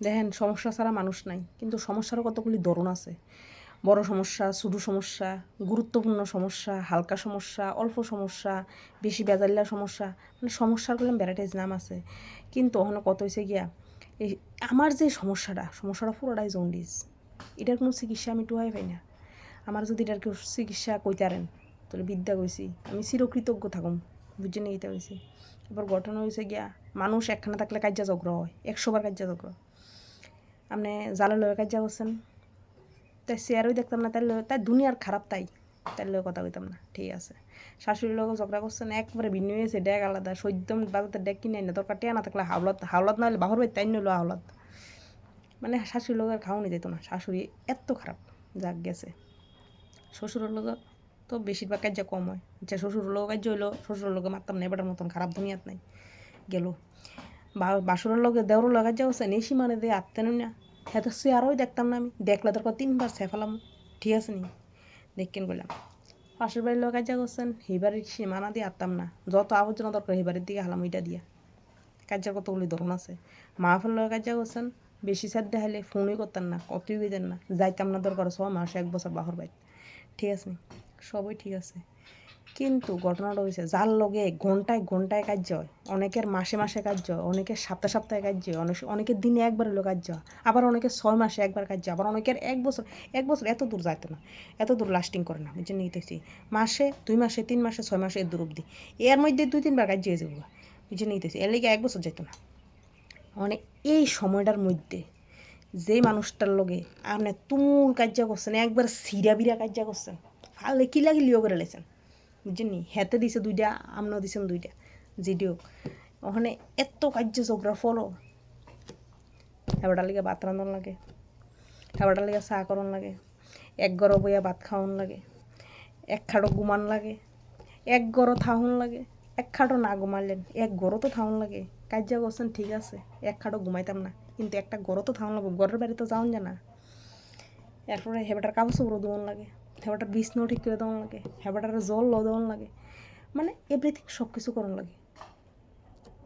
দেখেন সমস্যা ছাড়া মানুষ নাই, কিন্তু সমস্যারও কতগুলি ধরন আছে। বড় সমস্যা, ছোটো সমস্যা, গুরুত্বপূর্ণ সমস্যা, হালকা সমস্যা, অল্প সমস্যা, বেশি বেজাল্লা সমস্যা, মানে সমস্যার করলাম ভ্যারাইটিস নাম আছে। কিন্তু ওখানে কত হয়েছে গিয়া এই আমার যে সমস্যাটা পুরোটাই জন্ডিস। এটার কোনো চিকিৎসা আমি টুয়াই পাই না। আমার যদি এটার কেউ চিকিৎসা কইতারেন তাহলে বিদ্যা কইছি আমি চিরকৃতজ্ঞ থাকুম। বুঝে নিয়ে এটা হয়েছে। এবার ঘটনা হয়েছে গিয়া মানুষ একখানা থাকলে কাজ্যা ঝগড়া হয়, 100বার কাজ্যা ঝগড়া। আপনি জালের লয়ে কাজ্যা করছেন, তাই চেয়ারই দেখতাম না, তাই দুনিয়ার খারাপ, তাই লয়ে কথা কইতাম না, ঠিক আছে। শাশুড়ির লোক ঝগড়া করছেন, একবারে ভিন্ন হয়েছে, ড্যাগ আলাদা, সদ্যম বাজাতে ড্যাগ কিনে না, দরকার টিয়া না থাকলে হাওলাত না হলে বাহর বাই তাই নিল হাওলাত। মানে শাশুড়ির লোক আর খাওয়ানি যেত না, শাশুড়ি এত খারাপ যাক গেছে। শ্বশুরের লোক তো বেশিরভাগ কাজ কম হয়, যে শ্বশুরের লোক কাজ হইলো শ্বশুরের লোকে মারতাম না, এবারের মতন খারাপ দুনিয়াত নাই গেল। বাসুরের লোকে দেওয়ার লোক কাজ হচ্ছে নেই সীমানে দিয়ে আত্মেন না, হ্যাঁ তো সে আরোই দেখতাম না, আমি দেখলে দরকার 3বার ফেলাম, ঠিক আছে নি দেখকেন বললাম। পাশের বাড়ির লোক কাজ করছেন, হিবারের সীমানা দিয়ে আত্মাম না, যত আবর্জনা দরকার হিবারের দিকে হালাম ওইটা দিয়া। কাজের কতগুলি ধরন আছে। মাহফিল লোক কাজ করছেন, বেশি সার দেখাইলে ফোনই করতেন না, কতই দিতেন না, যাইতাম না দরকার 6 মাস 1 বছর বাহর বাইর, ঠিক আছে নি সবই ঠিক আছে। কিন্তু ঘটনাটা হয়েছে যার লগে ঘন্টায় ঘন্টায় কাজ হয়, অনেকের মাসে মাসে কাজ হয়, অনেকের সপ্তাহে সপ্তাহে কাজ হয়, অনেকের দিনে একবার হলো কাজ হয়, আবার অনেকের 6 মাসে একবার কাজ হয়, আবার অনেকের 1 বছর এত দূর যাইতো না, এত দূর লাস্টিং করে না, বুঝে নিতেছি। মাসে 2 মাসে 3 মাসে 6 মাসে এর দূর অব্দি, এর মধ্যে 2-3বার কাজ হয়ে যাবো, বুঝে নিতেছি। এর লিগে 1 বছর যাইতো না। মানে এই সময়টার মধ্যে যে মানুষটার লগে আপনি তুমুল কাজ করছেন, একবার সিরা বিরা কাজ করছেন, ফালে কিলাকিলিও করে লেছেন, বুঝছেন নি, হেতে দিছে 2টা, আমরাও দিছেন 2টা, যেটিও ওখানে এত কার্য ঝগড়া ফলো। হেবাটার লিগে ভাত রান্ধন লাগে, হেবাটার লিগে চা করন লাগে, এক গড় বইয়া ভাত খাওয়ান লাগে, এক খাটো ঘুমান লাগে, এক গড় থাউন লাগে, এক খাটো না ঘুমাইলেন এক গড় তো থাউন লাগে। কার্য করছেন ঠিক আছে, এক খাটো ঘুমাইতাম না, কিন্তু একটা গড় তো থাউন লাগবে, গড়ের বাড়ি তো যাওন জানা। এরপরে হেবাটার কাপড় চোপড় ধোয়ান লাগে, হেবাটার বিছনাও ঠিক করে দেওয়ান লাগে, হেবাটার জল দেওয়ান লাগে, মানে এভরিথিং সব কিছু করন লাগে।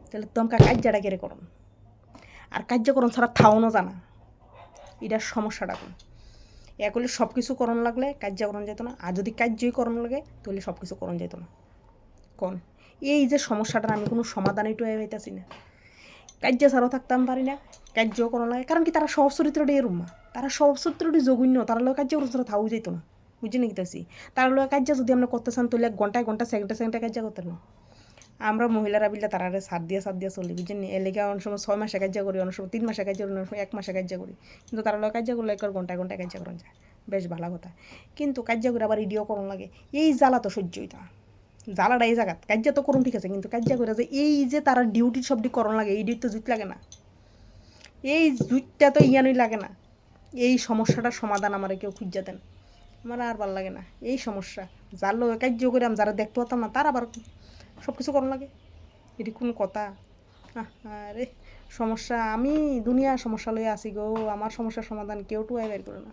তাহলে তোমরা কার্যটা কেড়ে করন, আর কার্যকরণ ছাড়া থাওনও জানা, এটার সমস্যাটা কোন। এক হলে সব কিছু করণ লাগলে কার্য করণ যেত না, আর যদি কার্যই করণ লাগে তাহলে সব কিছু করণ যেত না। কোন এই যে সমস্যাটার আমি কোনো সমাধানই টুয়ে পাইতেছি না। কার্য ছাড়াও থাকতাম পারি না, কার্যও করণ লাগে, কারণ কি তারা সব চরিত্রটি এরুম, তারা সব চরিত্রটি জঘন্য, তারা লোক কার্য করণ ছাড়া থাও যেত না, বুঝে নিতেছি। তারা লোক কার্য যদি আমরা করতে চান তাহলে ঘন্টায় ঘন্টা সেকেন্ডে সেকেন্ডে কার্য করতে না। আমরা মহিলারা বিল্লা তারা সাত দিয়ে চলি, বুঝছেন। এর লেগে অনেক সময় 6 মাসে কার্য করি, অনেক সময় 3 মাসে কার্য করি, অনেক সময় 1 মাসে কার্য করি, কিন্তু তারা লোক কার্য করলে একবার ঘন্টায় ঘন্টায় কার্য করেন যায়, বেশ ভালো কথা। কিন্তু কার্য করে আবার ইডিও করণ লাগে, এই জ্বালা তো সহ্যই তা জ্বালাটা এই জায়গাত কার্য তো করুন ঠিক আছে, কিন্তু কার্য করে যে এই যে তারা ডিউটি সবটি করণ লাগে, এই ডিউটি তো জুত লাগে না, এই জুতটা তো ইয়ানই লাগে না। এই সমস্যাটার সমাধান আমার কেউ খুঁজে দেন, আমার আর ভাল লাগে না এই সমস্যা। যার লোক কার্য করে আমি যারা দেখতে পাতাম না তার আবার সব কিছু করণ লাগে, এটি কোন কথা? আরে সমস্যা, আমি দুনিয়ার সমস্যা লইয়া আছি গো, আমার সমস্যার সমাধান কেউ টুয়াই বের করে না।